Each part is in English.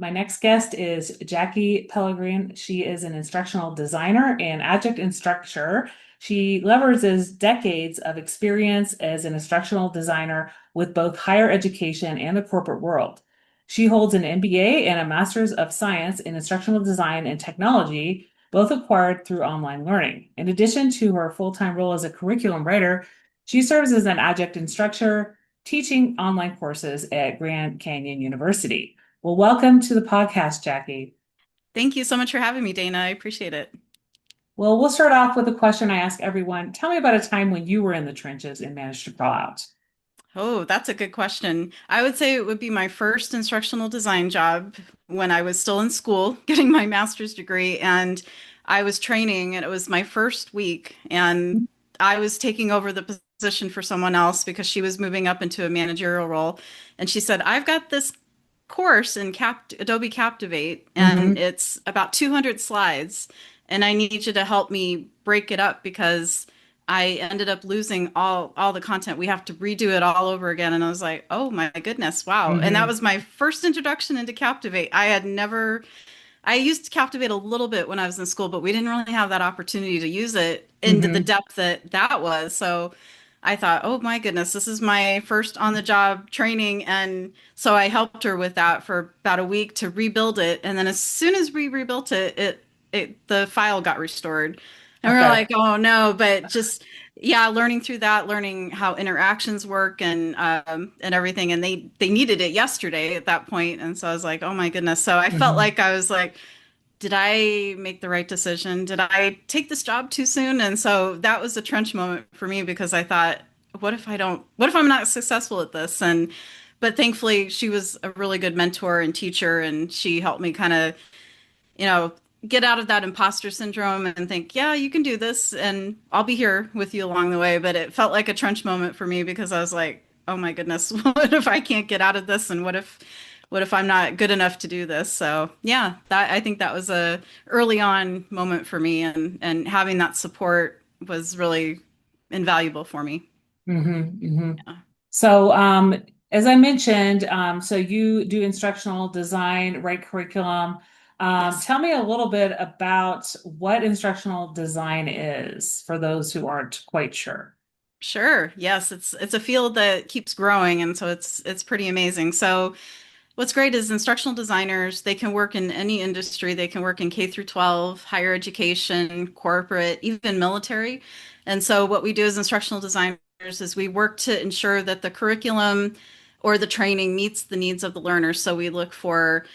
My next guest is Jackie Pelegrin. She is an instructional designer and adjunct instructor. She leverages decades of experience as an instructional designer with both higher education and the corporate world. She holds an MBA and a Master's of Science in Instructional Design and Technology, both acquired through online learning. In addition to her full-time role as a curriculum writer, she serves as an adjunct instructor, teaching online courses at Grand Canyon University. Well, welcome to the podcast, Jackie. Thank you so much for having me, Dana. I appreciate it. Well, we'll start off with a question I ask everyone. Tell me about a time when you were in the trenches and managed to crawl out. Oh, that's a good question. I would say it would be my first instructional design job when I was still in school, getting my master's degree, and I was training, and it was my first week, and I was taking over the position for someone else because she was moving up into a managerial role. And she said, I've got this course in Adobe Captivate, and Mm-hmm. it's about 200 slides, and I need you to help me break it up because I ended up losing all the content. We have to redo it all over again. And I was like, oh my goodness, wow. And that Mm-hmm. was my first introduction into Captivate. I used Captivate a little bit when I was in school, but we didn't really have that opportunity to use it into the Mm-hmm. depth that that was. So I thought, oh my goodness, this is my first on the job training. And so I helped her with that for about a week to rebuild it. And then as soon as we rebuilt it, the file got restored. And we are Okay. like, oh no, but just yeah, learning through that, learning how interactions work and everything. And they needed it yesterday at that point. And so I was like, oh my goodness. So I felt Mm-hmm. like I was like, did I make the right decision? Did I take this job too soon? And so that was a trench moment for me because I thought, what if I'm not successful at this? But thankfully she was a really good mentor and teacher and she helped me kind of, you know, get out of that imposter syndrome and think, yeah, you can do this and I'll be here with you along the way. But it felt like a trench moment for me because I was like, oh my goodness, what if I can't get out of this? And what if I'm not good enough to do this? So yeah, that I think that was a early on moment for me and having that support was really invaluable for me. Mm-hmm. Mm-hmm. Yeah. So, as I mentioned, so you do instructional design, write curriculum. Yes. Tell me a little bit about what instructional design is for those who aren't quite sure. Sure. Yes, it's a field that keeps growing and so it's pretty amazing. So what's great is instructional designers, they can work in any industry. They can work in K through 12, higher education, corporate, even military. And so what we do as instructional designers is we work to ensure that the curriculum or the training meets the needs of the learners. So we look for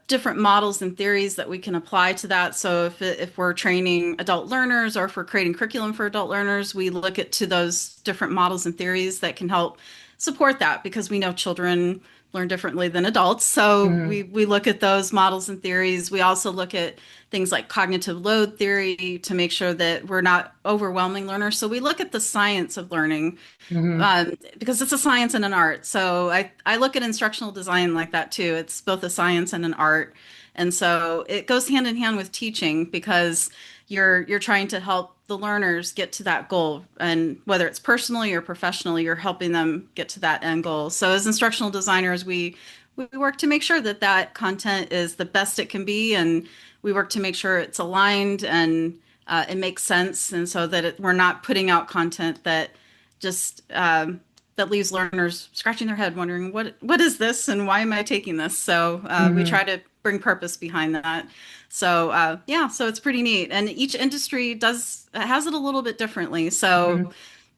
different models and theories that we can apply to that. So if we're training adult learners or if we're creating curriculum for adult learners, we look at to those different models and theories that can help support that because we know children learn differently than adults. So Mm-hmm. we look at those models and theories. We also look at things like cognitive load theory to make sure that we're not overwhelming learners. So we look at the science of learning Mm-hmm. because it's a science and an art. So I look at instructional design like that too. It's both a science and an art. And so it goes hand in hand with teaching because you're trying to help the learners get to that goal. And whether it's personally or professionally, you're helping them get to that end goal. So as instructional designers, we work to make sure that that content is the best it can be, and we work to make sure it's aligned and it makes sense, and so that we're not putting out content that just that leaves learners scratching their head, wondering what is this and why am I taking this? So we Mm-hmm. try to bring purpose behind that. So yeah, so it's pretty neat, and each industry does has it a little bit differently. So Mm-hmm.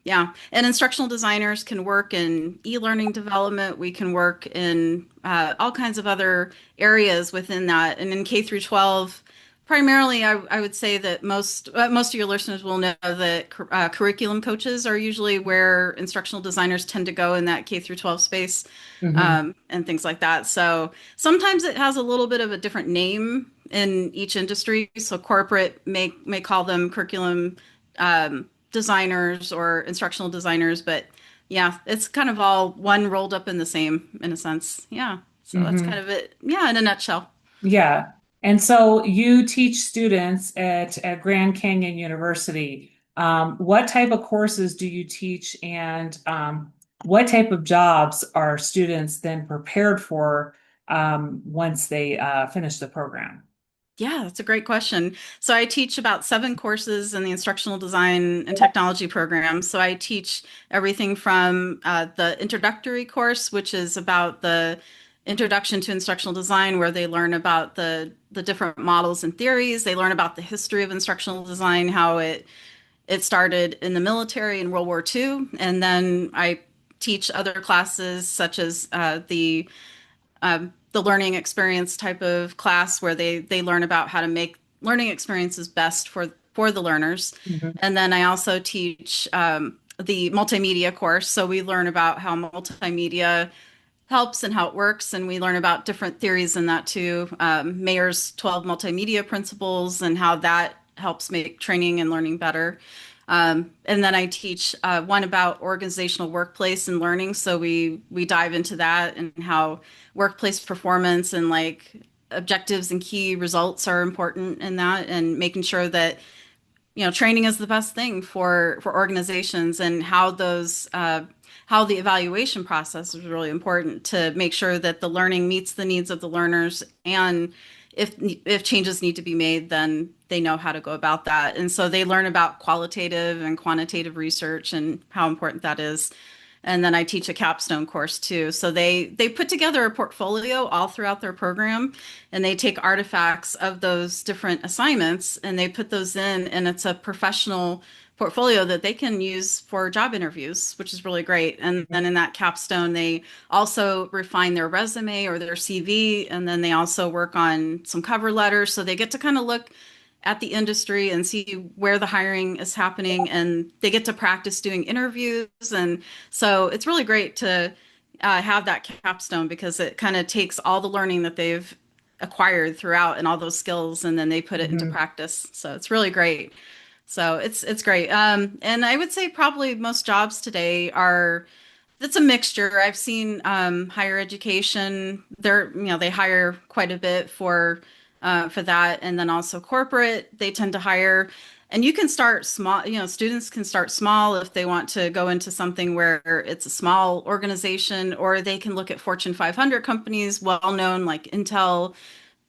yeah, and instructional designers can work in e-learning development. We can work in all kinds of other areas within that, and in K through 12. Primarily, I would say that most of your listeners will know that curriculum coaches are usually where instructional designers tend to go in that K through 12 space, Mm-hmm. and things like that. So sometimes it has a little bit of a different name in each industry. So corporate may call them curriculum designers or instructional designers, but yeah, it's kind of all one rolled up in the same in a sense. Yeah. So that's kind Mm-hmm. of it. Yeah, in a nutshell. Yeah. And so you teach students at Grand Canyon University. What type of courses do you teach, and what type of jobs are students then prepared for once they finish the program? Yeah, that's a great question. So I teach about 7 courses in the Instructional Design and Technology program. So I teach everything from the introductory course, which is about the introduction to instructional design, where they learn about the different models and theories. They learn about the history of instructional design, how it started in the military in World War II, and then I teach other classes such as the learning experience type of class where they learn about how to make learning experiences best for the learners. Mhm. And then I also teach the multimedia course. So we learn about how multimedia helps and how it works. And we learn about different theories in that too. Mayer's 12 multimedia principles and how that helps make training and learning better. And then I teach one about organizational workplace and learning. So we dive into that and how workplace performance and like objectives and key results are important in that, and making sure that training is the best thing for organizations, and how the evaluation process is really important to make sure that the learning meets the needs of the learners, and if changes need to be made, then they know how to go about that. And so they learn about qualitative and quantitative research and how important that is. And then I teach a capstone course too. So they put together a portfolio all throughout their program, and they take artifacts of those different assignments and they put those in, and it's a professional portfolio that they can use for job interviews, which is really great. And then in that capstone, they also refine their resume or their CV, and then they also work on some cover letters. So they get to kind of look at the industry and see where the hiring is happening, and they get to practice doing interviews. And so it's really great to have that capstone, because it kind of takes all the learning that they've acquired throughout and all those skills, and then they put it into Mhm. practice. So it's really great. So it's great. And I would say probably most jobs today are it's a mixture. I've seen higher education. They hire quite a bit for that, and then also corporate. They tend to hire, and you can start small. Students can start small if they want to go into something where it's a small organization, or they can look at Fortune 500 companies, well known like Intel,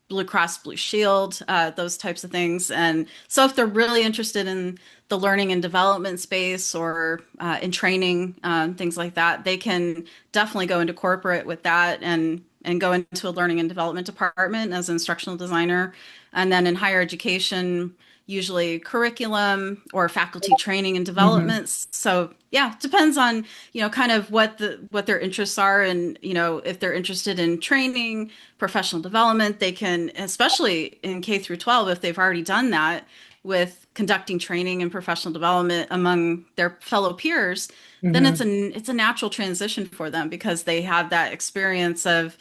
Blue Cross Blue Shield, those types of things. And so if they're really interested in the learning and development space, or in training, things like that, they can definitely go into corporate with that, and go into a learning and development department as an instructional designer. And then in higher education, usually curriculum or faculty training and Mhm. developments. So yeah, it depends on, kind of what their interests are. And, if they're interested in training, professional development, they can, especially in K through 12, if they've already done that with conducting training and professional development among their fellow peers, then Mhm. it's a natural transition for them, because they have that experience of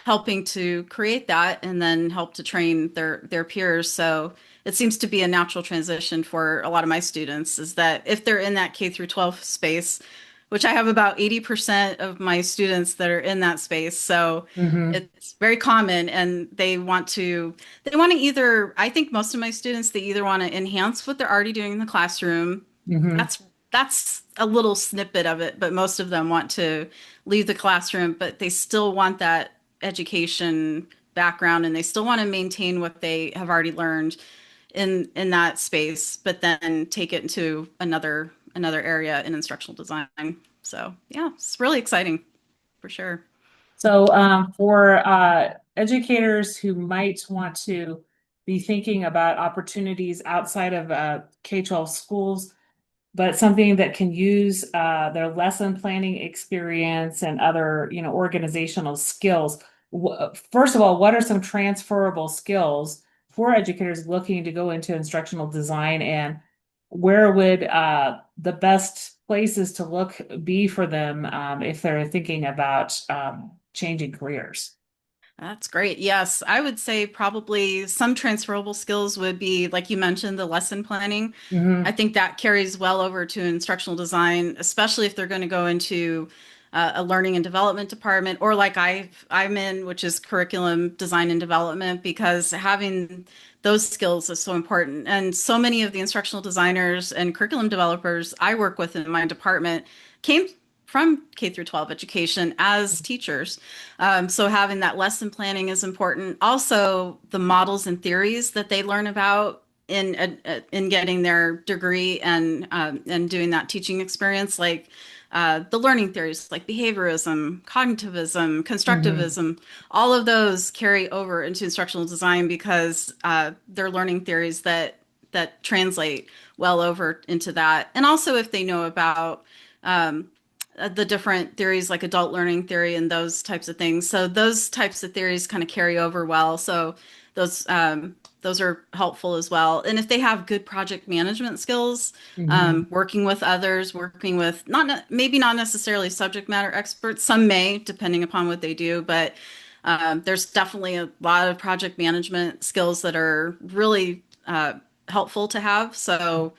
helping to create that and then help to train their peers. So it seems to be a natural transition for a lot of my students, is that if they're in that K through 12 space, which I have about 80% of my students that are in that space. So Mhm. it's very common, and they want to either, I think most of my students, they either want to enhance what they're already doing in the classroom. Mhm. That's a little snippet of it, but most of them want to leave the classroom, but they still want that education background, and they still want to maintain what they have already learned in that space, but then take it into another area in instructional design. So yeah, it's really exciting for sure. So, for educators who might want to be thinking about opportunities outside of K-12 schools, but something that can use their lesson planning experience and other, organizational skills. First of all, what are some transferable skills for educators looking to go into instructional design, and where would the best places to look be for them if they're thinking about changing careers? That's great. Yes, I would say probably some transferable skills would be, like you mentioned, the lesson planning. I Hmm. think that carries well over to instructional design, especially if they're going to go into a learning and development department, or like I'm in, which is curriculum design and development, because having those skills is so important. And so many of the instructional designers and curriculum developers I work with in my department came from K through 12 education as teachers. So having that lesson planning is important. Also, the models and theories that they learn about in getting their degree and doing that teaching experience, like the learning theories like behaviorism, cognitivism, Hmm. constructivism, all of those carry over into instructional design because they're learning theories that translate well over into that. And also if they know about um, the different theories like adult learning theory and those types of things. So those types of theories kind of carry over well. So those are helpful as well. And if they have good project management skills, Hmm. working with others, working with maybe not necessarily subject matter experts, some may, depending upon what they do, but there's definitely a lot of project management skills that are really helpful to have. So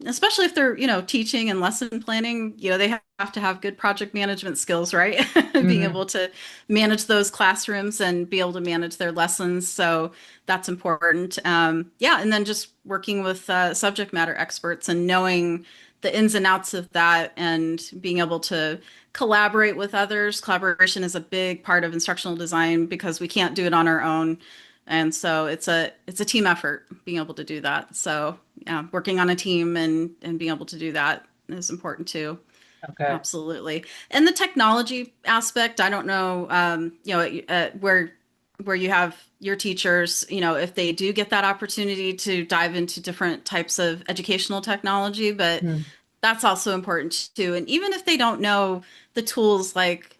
especially if they're, teaching and lesson planning, they have to have good project management skills, right? Being Hmm. able to manage those classrooms and be able to manage their lessons. So that's important. Yeah. And then just working with subject matter experts and knowing the ins and outs of that and being able to collaborate with others. Collaboration is a big part of instructional design because we can't do it on our own. And so it's a team effort being able to do that. So yeah, working on a team and being able to do that is important too. Okay. Absolutely. And the technology aspect, I don't know, where you have your teachers, if they do get that opportunity to dive into different types of educational technology, but Mm-hmm. that's also important too. And even if they don't know the tools like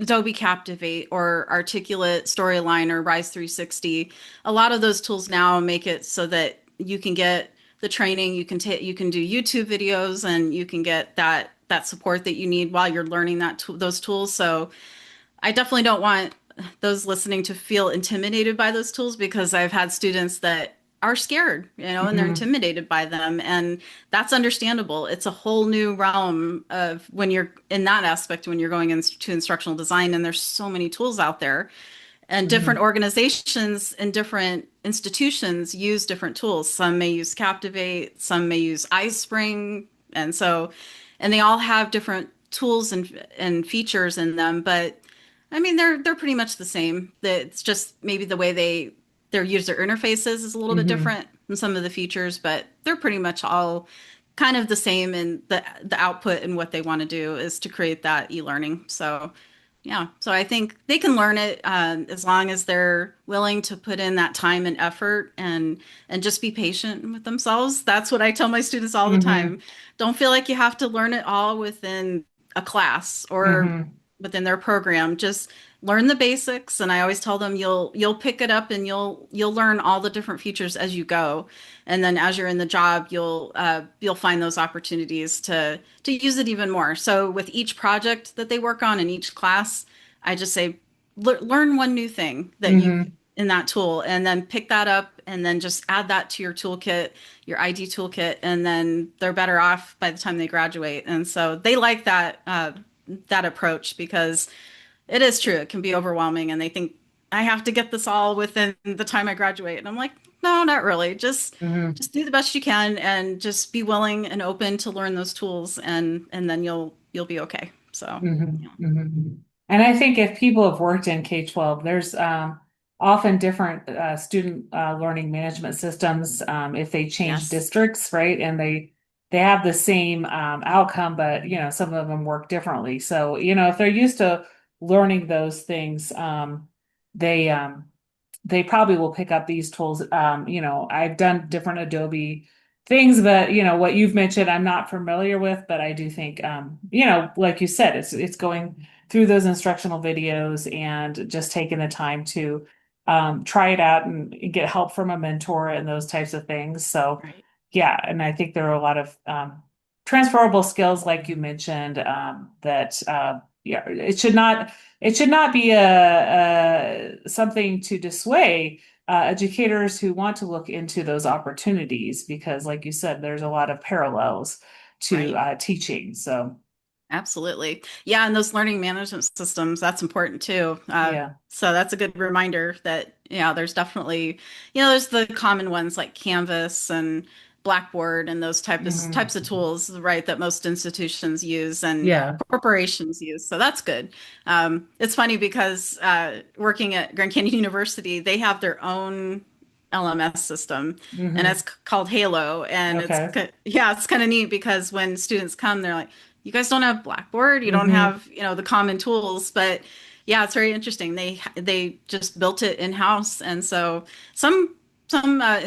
Adobe Captivate or Articulate Storyline or Rise 360, a lot of those tools now make it so that you can get the training, you can do YouTube videos and you can get that support that you need while you're learning those tools. So I definitely don't want those listening to feel intimidated by those tools because I've had students that are scared, and they're Hmm. intimidated by them. And that's understandable. It's a whole new realm of when you're in that aspect, when you're going into instructional design, and there's so many tools out there. And different Hmm. organizations and different institutions use different tools. Some may use Captivate, some may use iSpring, and so, and they all have different tools and features in them. But I mean, they're pretty much the same. It's just maybe the way their user interfaces is a little bit Hmm. different in some of the features, but they're pretty much all kind of the same. And the output and what they want to do is to create that e-learning. So yeah, so I think they can learn it as long as they're willing to put in that time and effort and just be patient with themselves. That's what I tell my students all the Hmm. time. Don't feel like you have to learn it all within a class or Hmm. within their program. Just learn the basics, and I always tell them you'll pick it up and you'll learn all the different features as you go, and then as you're in the job, you'll find those opportunities to use it even more. So with each project that they work on in each class, I just say learn one new thing that you Hmm. in that tool, and then pick that up, and then just add that to your toolkit, your ID toolkit, and then they're better off by the time they graduate. And so they like that approach because it is true. It can be overwhelming, and they think I have to get this all within the time I graduate. And I'm like, no, not really. Hmm. Just do the best you can, and just be willing and open to learn those tools, and then you'll be okay. So, Hmm. yeah. Hmm. And I think if people have worked in K-12, there's often different student learning management systems if they change Yes. districts, right? And they have the same outcome, but some of them work differently. So, if they're used to learning those things, they they probably will pick up these tools. I've done different Adobe things, but what you've mentioned, I'm not familiar with, but I do think, like you said, it's going through those instructional videos and just taking the time to try it out and get help from a mentor and those types of things. So, Right. yeah, and I think there are a lot of transferable skills, like you mentioned, that yeah, it should not be a something to dissuade educators who want to look into those opportunities because, like you said, there's a lot of parallels to Right. teaching. So, Absolutely. Yeah, and those learning management systems, that's important too. yeah. So that's a good reminder that, there's definitely, there's the common ones like Canvas and Blackboard and those Mhm. types of tools, right, that most institutions use and Yeah. corporations use. So that's good. It's funny because working at Grand Canyon University, they have their own LMS system, and it's Hmm. called Halo. And Okay. yeah, it's kind of neat because when students come, they're like, "You guys don't have Blackboard, you don't Hmm. have the common tools." But yeah, it's very interesting. They just built it in house, and so some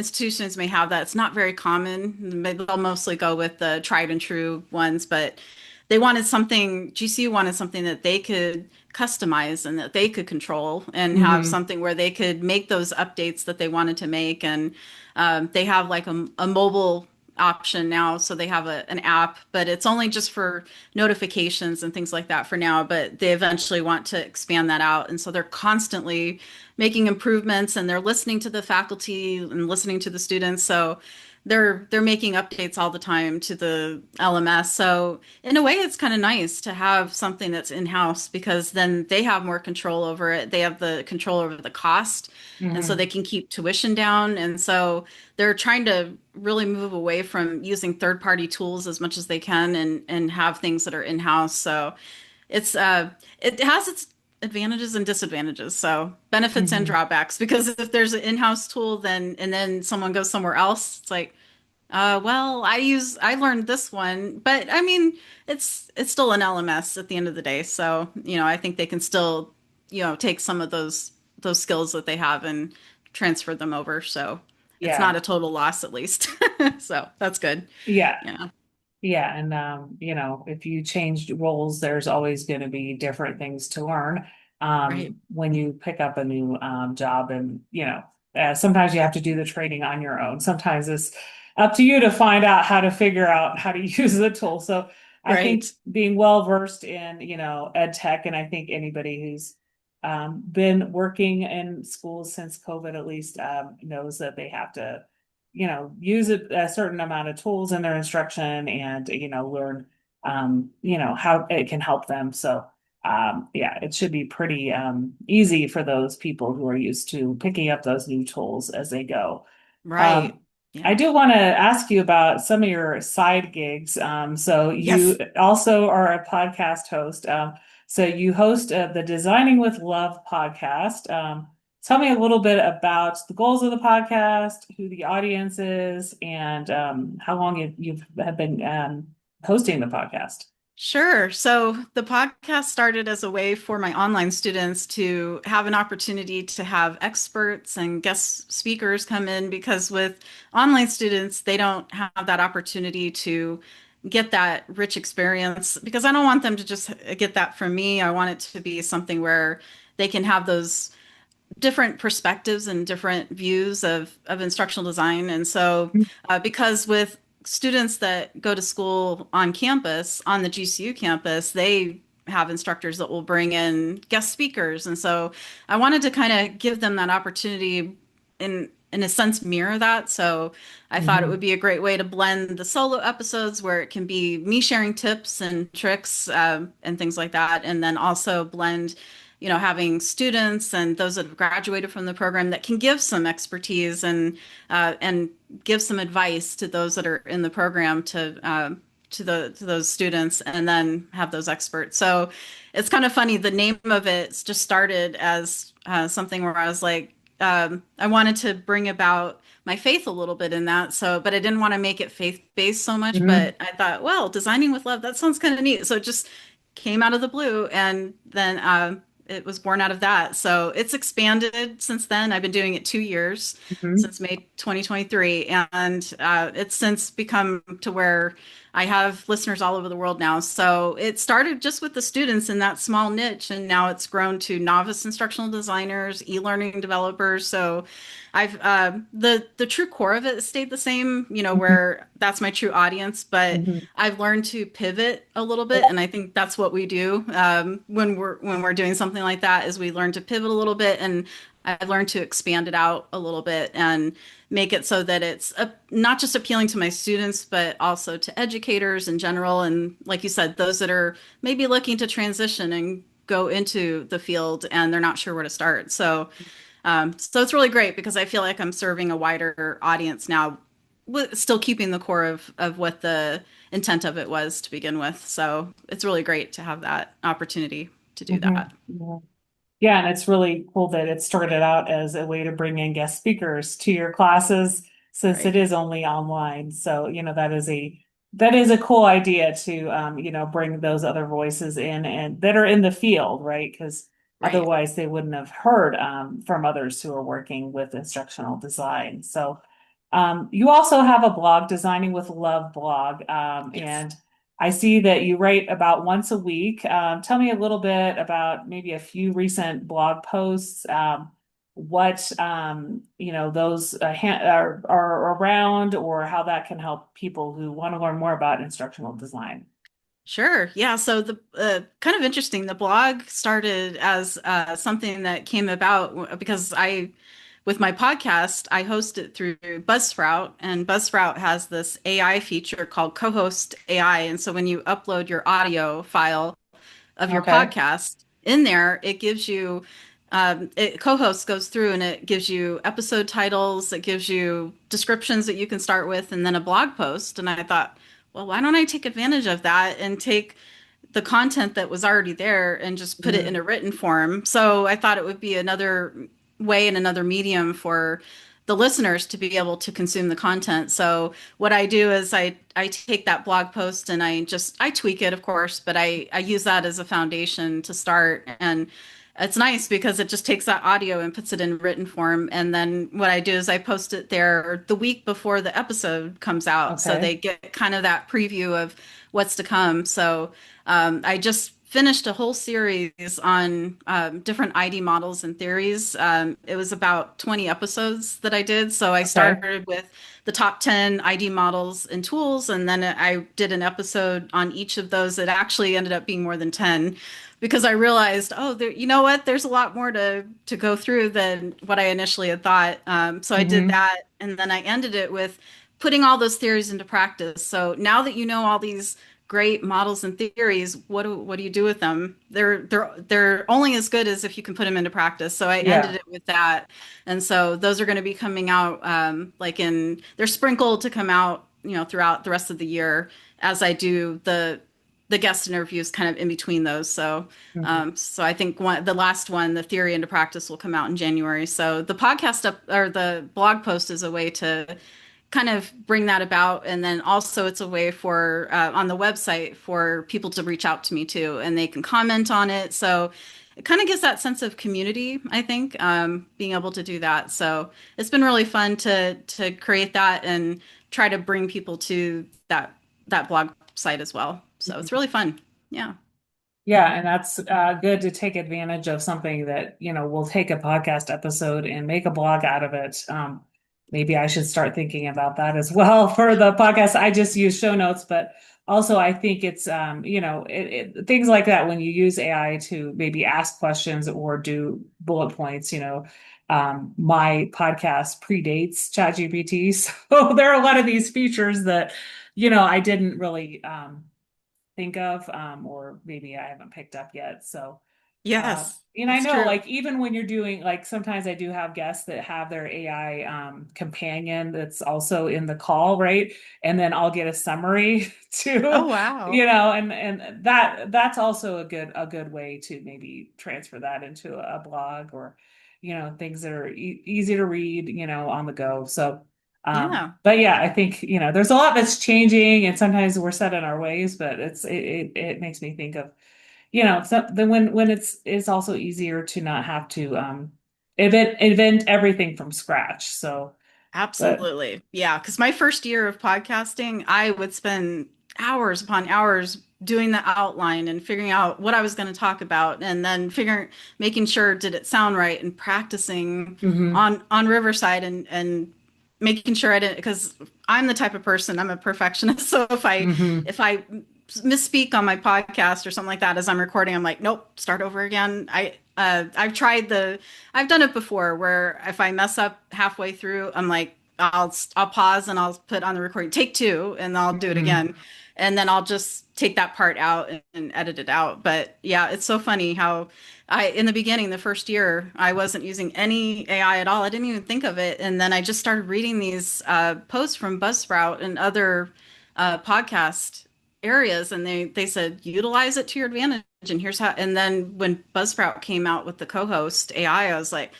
institutions may have that. It's not very common. Maybe they'll mostly go with the tried and true ones, but they wanted something, GCU wanted something that they could customize and that they could control and have Hmm. something where they could make those updates that they wanted to make. And they have like a mobile option now. So they have an app, but it's only just for notifications and things like that for now. But they eventually want to expand that out. And so they're constantly making improvements and they're listening to the faculty and listening to the students. So they're making updates all the time to the LMS. So in a way, it's kind of nice to have something that's in-house because then they have more control over it. They have the control over the cost, and so they Hmm. can keep tuition down. And so they're trying to really move away from using third-party tools as much as they can and have things that are in-house. So it's it has its advantages and disadvantages, so benefits and Hmm. drawbacks, because if there's an in-house tool then and then someone goes somewhere else, it's like, well, I learned this one, but I mean, it's still an LMS at the end of the day. So, I think they can still, take some of those skills that they have and transfer them over. So it's not Yeah. a total loss, at least. So that's good. Yeah. Yeah. Yeah, and if you change roles, there's always going to be different things to learn Right. when you pick up a new job, and sometimes you have to do the training on your own. Sometimes it's up to you to find out how to figure out how to use the tool. So I think Right. being well versed in ed tech, and I think anybody who's been working in schools since COVID at least knows that they have to use a certain amount of tools in their instruction and, learn, how it can help them. So, yeah, it should be pretty easy for those people who are used to picking up those new tools as they go. Right. Um, I Yeah. do want to ask you about some of your side gigs. So you Yes. also are a podcast host. So you host the Designing with Love podcast. Tell me a little bit about the goals of the podcast, who the audience is, and how long you've have been hosting the podcast. Sure. So the podcast started as a way for my online students to have an opportunity to have experts and guest speakers come in, because with online students, they don't have that opportunity to get that rich experience, because I don't want them to just get that from me. I want it to be something where they can have those different perspectives and different views of instructional design. And so, because with students that go to school on campus, on the GCU campus, they have instructors that will bring in guest speakers. And so I wanted to kind of give them that opportunity, in a sense, mirror that. So I thought it would Hmm. be a great way to blend the solo episodes where it can be me sharing tips and tricks and things like that, and then also blend, having students and those that have graduated from the program that can give some expertise and give some advice to those that are in the program to those students, and then have those experts. So it's kind of funny. The name of it just started as something where I was like, I wanted to bring about my faith a little bit in that. So, but I didn't want to make it faith based so much. Hmm. But I thought, well, designing with love, that sounds kind of neat. So it just came out of the blue, and then it was born out of that. So it's expanded since then. I've been doing it 2 years, Hmm. since May 2023, and it's since become to where I have listeners all over the world now. So it started just with the students in that small niche, and now it's grown to novice instructional designers, e-learning developers. So I've the true core of it stayed the same, where that's my true audience, but Hmm. I've learned to pivot a little bit, and I think that's what we do when we're doing something like that, is we learn to pivot a little bit, and I've learned to expand it out a little bit and make it so that it's not just appealing to my students, but also to educators in general, and like you said, those that are maybe looking to transition and go into the field and they're not sure where to start. So it's really great because I feel like I'm serving a wider audience now still keeping the core of what the intent of it was to begin with. So it's really great to have that opportunity to do that. Mhm. Yeah, and it's really cool that it started out as a way to bring in guest speakers to your classes since it Right. is only online. So, that is a cool idea to bring those other voices in and that are in the field, right? Because Right. otherwise they wouldn't have heard from others who are working with instructional design. So, you also have a blog, Designing with Love blog, Yes. and I see that you write about once a week. Tell me a little bit about maybe a few recent blog posts, what those are around, or how that can help people who want to learn more about instructional design. Sure. Yeah. So the kind of interesting. The blog started as something that came about because with my podcast, I host it through Buzzsprout, and Buzzsprout has this AI feature called Co-host AI. And so when you upload your audio file of your Okay. podcast in there, it gives you co-host goes through and it gives you episode titles, it gives you descriptions that you can start with, and then a blog post. And I thought, well, why don't I take advantage of that and take the content that was already there and just put it in Mhm. a written form? So I thought it would be another way and another medium for the listeners to be able to consume the content. So what I do is I take that blog post and I tweak it, of course, but I use that as a foundation to start. And it's nice because it just takes that audio and puts it in written form. And then what I do is I post it there the week before the episode comes out. So Okay. they get kind of that preview of what's to come. So I just finished a whole series on different ID models and theories. It was about 20 episodes that I did. So I Okay. started with the top 10 ID models and tools, and then I did an episode on each of those that actually ended up being more than 10 because I realized, oh, you know what? There's a lot more to go through than what I initially had thought. So I did Hmm. that, and then I ended it with putting all those theories into practice. So now that you know all these great models and theories, what do you do with them? They're only as good as if you can put them into practice. So I ended Yeah. it with that, and so those are going to be coming out they're sprinkled to come out throughout the rest of the year as I do the guest interviews kind of in between those. So Mhm. so I think the last one, the theory into practice, will come out in January. So the podcast up or the blog post is a way to kind of bring that about, and then also it's a way for on the website for people to reach out to me too, and they can comment on it. So it kind of gives that sense of community, I think, being able to do that. So it's been really fun to create that and try to bring people to that blog site as well. So it's really fun. Yeah. Yeah, and that's good to take advantage of something that, will take a podcast episode and make a blog out of it. Maybe I should start thinking about that as well for the podcast. I just use show notes, but also I think it's, things like that when you use AI to maybe ask questions or do bullet points, my podcast predates ChatGPT. So there are a lot of these features that, I didn't really, think of, or maybe I haven't picked up yet. So, Yes, I that's know, true. like, even when you're doing, like, sometimes I do have guests that have their AI companion that's also in the call, right? And then I'll get a summary Oh, too, wow. and that's also a good way to maybe transfer that into a blog or, things that are easy to read, on the go. So, Yeah, but yeah, I think, there's a lot that's changing and sometimes we're set in our ways, but it makes me think of, then when it's also easier to not have to invent everything from scratch. So, but absolutely. Yeah, because my first year of podcasting, I would spend hours upon hours doing the outline and figuring out what I was going to talk about, and then making sure did it sound right, and practicing hmm on Riverside, and making sure I didn't, because I'm the type of person, I'm a perfectionist. So hmm if I misspeak on my podcast or something like that as I'm recording, I'm like, nope, start over again. I've done it before where if I mess up halfway through, I'm like, I'll pause and I'll put on the recording take two, and I'll do it hmm again, and then I'll just take that part out and edit it out. But yeah, it's so funny how in the beginning, the first year, I wasn't using any AI at all. I didn't even think of it. And then I just started reading these posts from Buzzsprout and other podcast areas, and they said utilize it to your advantage. And here's how. And then when Buzzsprout came out with the co-host AI, I was like,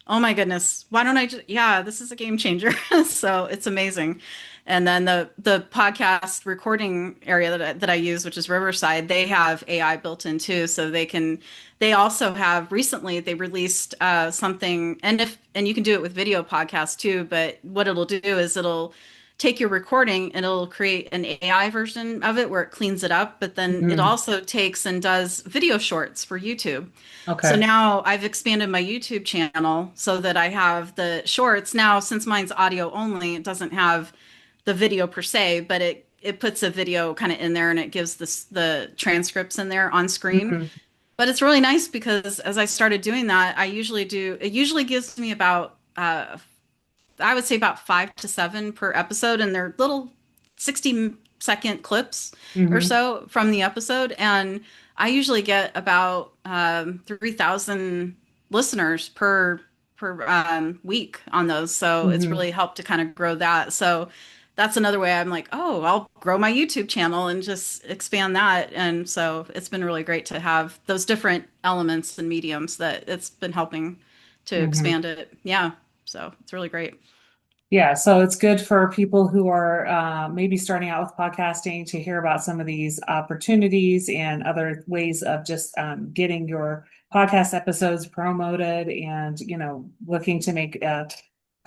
oh my goodness, why don't I just, yeah, this is a game changer. So it's amazing. And then the podcast recording area that I use, which is Riverside, they have AI built in too. So they also have recently they released something, and you can do it with video podcasts too, but what it'll do is it'll take your recording and it'll create an AI version of it where it cleans it up, but then it Mhm. also takes and does video shorts for YouTube. So Okay. now I've expanded my YouTube channel so that I have the shorts. Now, since mine's audio only, it doesn't have the video per se, but it puts a video kind of in there and it gives the transcripts in there on screen. Mhm. But it's really nice because as I started doing that, it usually gives me about I would say about 5 to 7 per episode, and they're little 60-second clips or Mhm. so from the episode. And I usually get about 3,000 listeners per week on those. So it's Mhm. really helped to kind of grow that. So that's another way I'm like, oh, I'll grow my YouTube channel and just expand that. And so it's been really great to have those different elements and mediums that it's been helping to Mhm. expand it. Yeah. So it's really great. Yeah, so it's good for people who are maybe starting out with podcasting to hear about some of these opportunities and other ways of just getting your podcast episodes promoted and, looking to make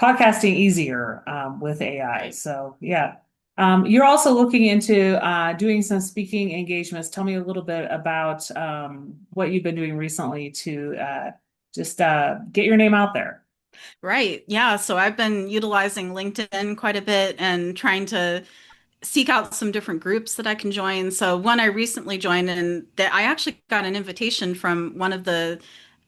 podcasting easier with AI. Right. So, yeah. You're also looking into doing some speaking engagements. Tell me a little bit about what you've been doing recently to just get your name out there. Right. Yeah. So I've been utilizing LinkedIn quite a bit and trying to seek out some different groups that I can join. So one I recently joined, and that I actually got an invitation from one of the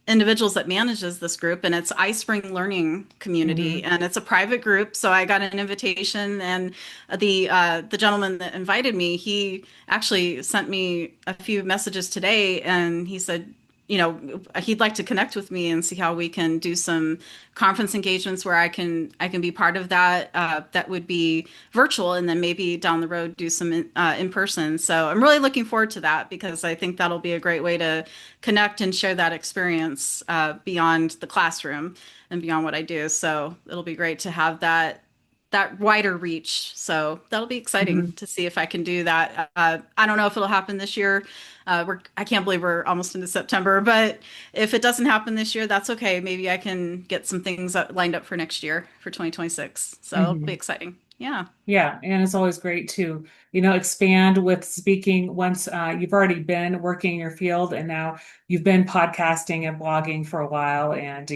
individuals that manages this group, and it's iSpring Learning Community, Hmm. and it's a private group. So I got an invitation, and the gentleman that invited me, he actually sent me a few messages today, and he said, he'd like to connect with me and see how we can do some conference engagements where I can be part of that. That would be virtual, and then maybe down the road do some in person. So I'm really looking forward to that because I think that'll be a great way to connect and share that experience beyond the classroom and beyond what I do. So it'll be great to have that wider reach. So that'll be exciting Hmm. to see if I can do that. I don't know if it'll happen this year. I can't believe we're almost into September, but if it doesn't happen this year, that's okay. Maybe I can get some things lined up for next year for 2026. So it'll be Hmm. exciting. Yeah. Yeah, and it's always great to, expand with speaking once you've already been working in your field and now you've been podcasting and blogging for a while. And,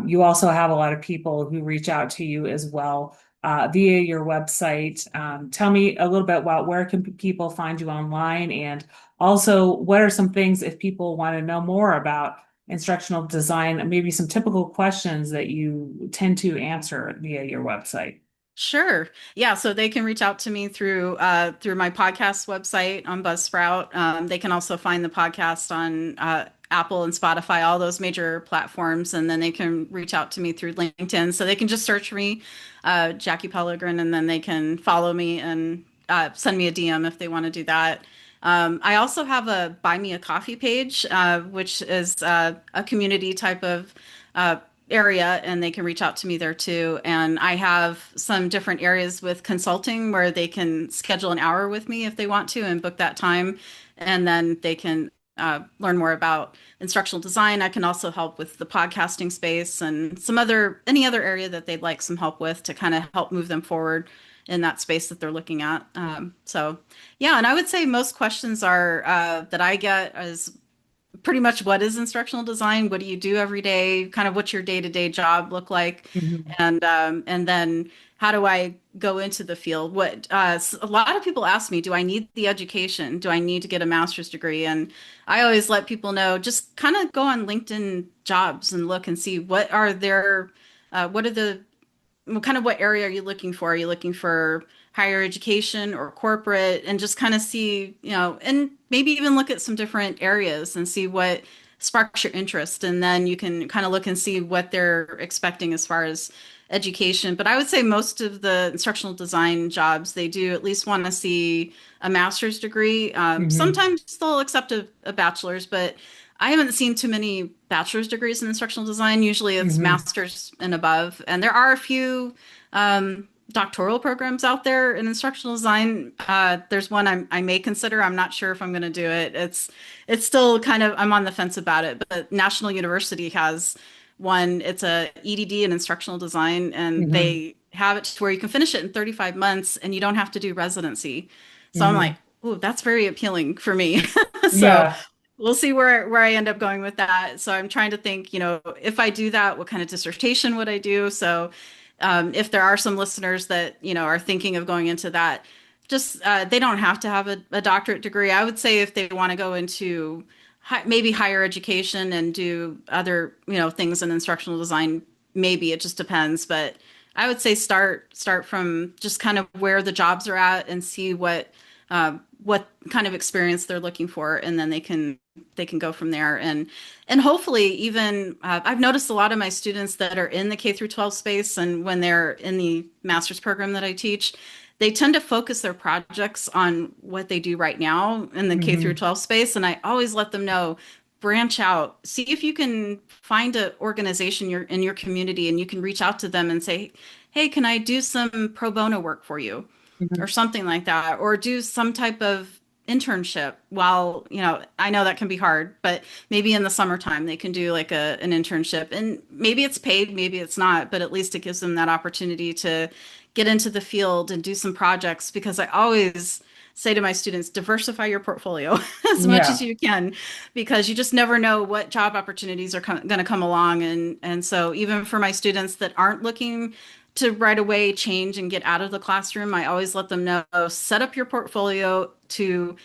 you also have a lot of people who reach out to you as well via your website. Tell me a little bit about where can people find you online and also what are some things if people want to know more about instructional design, maybe some typical questions that you tend to answer via your website. Sure. Yeah, so they can reach out to me through my podcast website on Buzzsprout. They can also find the podcast on Apple and Spotify, all those major platforms, and then they can reach out to me through LinkedIn. So they can just search me, Jackie Pellegrin, and then they can follow me and send me a DM if they want to do that. I also have a Buy Me a Coffee page, which is a community type of uh, area, and they can reach out to me there too. And I have some different areas with consulting where they can schedule an hour with me if they want to and book that time. And then they can learn more about instructional design. I can also help with the podcasting space and any other area that they'd like some help with to kind of help move them forward in that space that they're looking at. So yeah, and I would say most questions are that I get is pretty much what is instructional design? What do you do every day? Kind of what's your day-to-day job look like? Mhm. And then how do I go into the field? A lot of people ask me, do I need the education? Do I need to get a master's degree? And I always let people know, just kind of go on LinkedIn jobs and look and see what are the kind of what area are you looking for? Are you looking for higher education or corporate? And just kind of see, and maybe even look at some different areas and see sparks your interest, and then you can kind of look and see what they're expecting as far as education. But I would say most of the instructional design jobs, they do at least want to see a master's degree. Hmm. Sometimes they'll accept a bachelor's, but I haven't seen too many bachelor's degrees in instructional design. Usually it's Hmm. master's and above. And there are a few doctoral programs out there in instructional design. There's one I may consider. I'm not sure if I'm going to do it. It's still kind of, I'm on the fence about it. But National University has one. It's a EDD in instructional design, and Hmm. they have it to where you can finish it in 35 months and you don't have to do residency. So I'm like, Hmm. oh, that's very appealing for me. So Yeah. we'll see where I end up going with that. So I'm trying to think, if I do that, what kind of dissertation would I do? So if there are some listeners that, are thinking of going into that, just they don't have to have a doctorate degree. I would say if they want to go into maybe higher education and do other, things in instructional design, maybe it just depends. But I would say start from just kind of where the jobs are at and see what kind of experience they're looking for, and then they can go from there. And hopefully even I've noticed a lot of my students that are in the K through 12 space, and when they're in the master's program that I teach, they tend to focus their projects on what they do right now in the K through Hmm. 12 space. And I always let them know, branch out, see if you can find an organization in your community, and you can reach out to them and say, hey, can I do some pro bono work for you, or Hmm. something like that, or do some type of internship. While, I know that can be hard, but maybe in the summertime they can do like an internship, and maybe it's paid, maybe it's not, but at least it gives them that opportunity to get into the field and do some projects. Because I always say to my students, diversify your portfolio as much as Yeah. you can, because you just never know what job opportunities are going to come along. And so even for my students that aren't looking to right away change and get out of the classroom, I always let them know, set up your portfolio to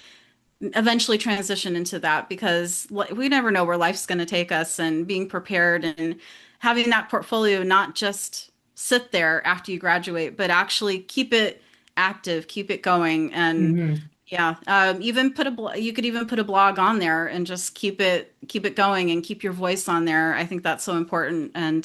eventually transition into that, because we never know where life's going to take us, and being prepared and having that portfolio not just sit there after you graduate, but actually keep it active, keep it going. And Hmm. yeah, even you could even put a blog on there and just keep it going and keep your voice on there. I think that's so important. And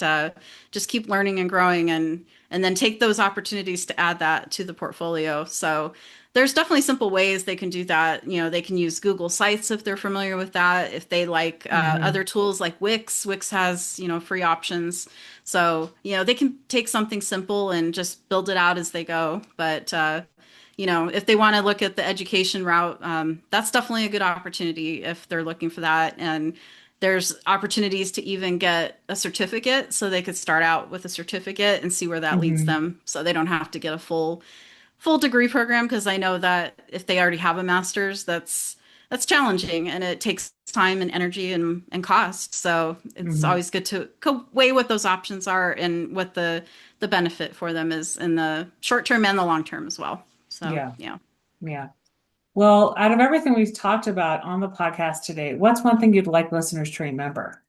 just keep learning and growing, and then take those opportunities to add that to the portfolio. So there's definitely simple ways they can do that. They can use Google Sites if they're familiar with that. If they like Hmm. other tools like Wix has, free options. So, they can take something simple and just build it out as they go. But if they want to look at the education route, that's definitely a good opportunity if they're looking for that. And there's opportunities to even get a certificate, so they could start out with a certificate and see where that leads Hmm. them. So they don't have to get a full degree program, because I know that if they already have a master's, that's challenging, and it takes time and energy and cost. So it's Hmm. always good to weigh what those options are and what the benefit for them is in the short term and the long term as well. So Yeah. yeah. Yeah. Well, out of everything we've talked about on the podcast today, what's one thing you'd like listeners to remember?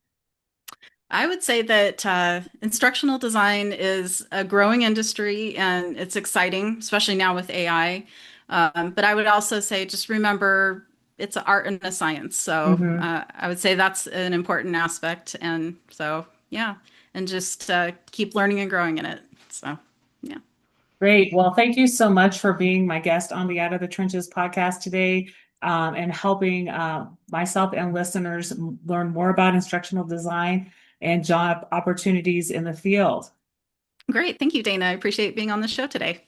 I would say that instructional design is a growing industry, and it's exciting, especially now with AI. But I would also say just remember it's an art and a science. So Hmm. I would say that's an important aspect. And so, yeah, and just keep learning and growing in it. So, yeah. Great. Well, thank you so much for being my guest on the Out of the Trenches podcast today, and helping myself and listeners learn more about instructional design and job opportunities in the field. Great. Thank you, Dana. I appreciate being on the show today.